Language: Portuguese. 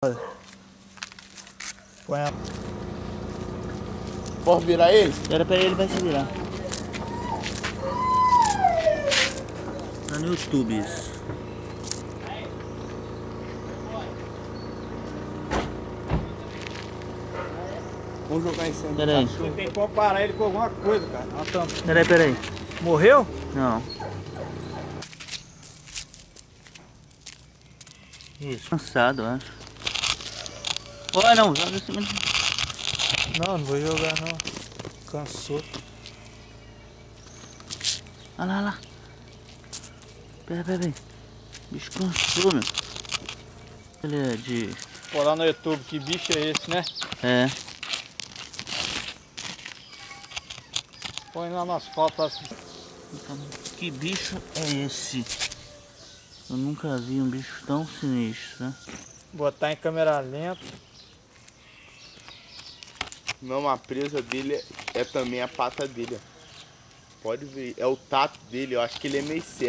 Põe a... Posso virar ele? Espera pra ele, vai se virar. Tá no YouTube isso. Vamos jogar em cima. Pera aí. Tem que comparar ele com alguma coisa, cara. Pera aí. Morreu? Não. Isso. Cansado, eu acho. Olha, não, joga em cima. Não vou jogar não. Cansou. Olha lá. Pera aí. Bicho cansou, meu. Ele é de... Pô, lá no YouTube, que bicho é esse, né? É. Põe lá no asfalto assim. Que bicho é esse? Eu nunca vi um bicho tão sinistro, né? Botar em câmera lenta. Não, a presa dele é também a pata dele. Ó. Pode ver, é o tato dele, eu acho que ele é meio cego.